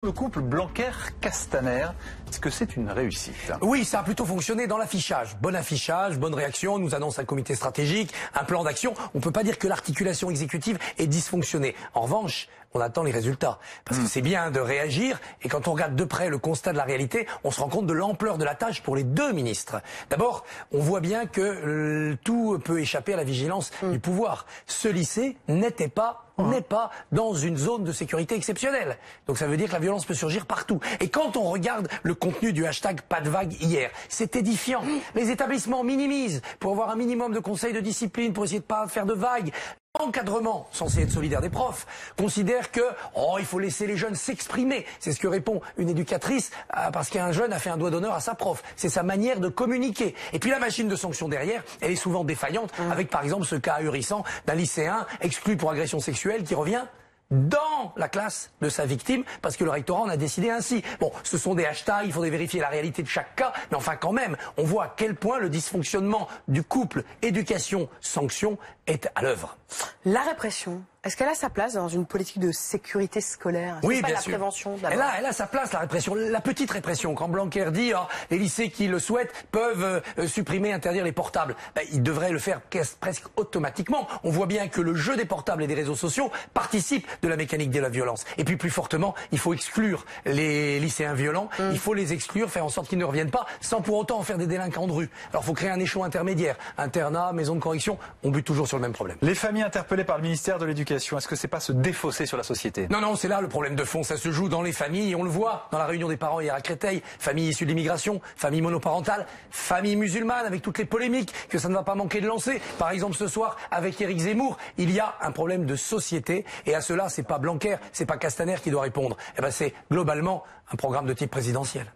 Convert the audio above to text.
Le couple Blanquer-Castaner, est-ce que c'est une réussite? Oui, ça a plutôt fonctionné dans l'affichage. Bon affichage, bonne réaction, on nous annonce un comité stratégique, un plan d'action. On ne peut pas dire que l'articulation exécutive est dysfonctionnée. En revanche, on attend les résultats. Parce que c'est bien de réagir, et quand on regarde de près le constat de la réalité, on se rend compte de l'ampleur de la tâche pour les deux ministres. D'abord, on voit bien que tout peut échapper à la vigilance du pouvoir. Ce lycée n'est pas dans une zone de sécurité exceptionnelle. Donc ça veut dire que la violence peut surgir partout. Et quand on regarde le contenu du hashtag pas de vague hier, c'est édifiant. Les établissements minimisent pour avoir un minimum de conseils de discipline, pour essayer de pas faire de vagues. L'encadrement, censé être solidaire des profs, considère que il faut laisser les jeunes s'exprimer. C'est ce que répond une éducatrice parce qu'un jeune a fait un doigt d'honneur à sa prof. C'est sa manière de communiquer. Et puis la machine de sanction derrière, elle est souvent défaillante, avec par exemple ce cas ahurissant d'un lycéen exclu pour agression sexuelle qui revient dans la classe de sa victime, parce que le rectorat en a décidé ainsi. Bon, ce sont des hashtags, il faudrait vérifier la réalité de chaque cas, mais enfin quand même, on voit à quel point le dysfonctionnement du couple éducation-sanction est à l'œuvre. La répression, est-ce qu'elle a sa place dans une politique de sécurité scolaire? Oui, pas bien la sûr. prévention Elle a sa place, la répression, la petite répression. Quand Blanquer dit les lycées qui le souhaitent peuvent supprimer, interdire les portables, ils devraient le faire presque automatiquement. On voit bien que le jeu des portables et des réseaux sociaux participe de la mécanique de la violence. Et puis plus fortement, il faut exclure les lycéens violents, il faut les exclure, faire en sorte qu'ils ne reviennent pas, sans pour autant en faire des délinquants de rue. Alors il faut créer un échelon intermédiaire, internat, maison de correction, on bute toujours sur le même problème. Les familles interpellées par le ministère de l'Éducation, est-ce que c'est pas se défausser sur la société? Non, c'est là le problème de fond, ça se joue dans les familles, et on le voit dans la réunion des parents hier à Créteil, famille issue de l'immigration, famille monoparentale, famille musulmane, avec toutes les polémiques que ça ne va pas manquer de lancer. Par exemple ce soir, avec Éric Zemmour, il y a un problème de société, et à cela, c'est pas Blanquer, c'est pas Castaner qui doit répondre. C'est globalement un programme de type présidentiel.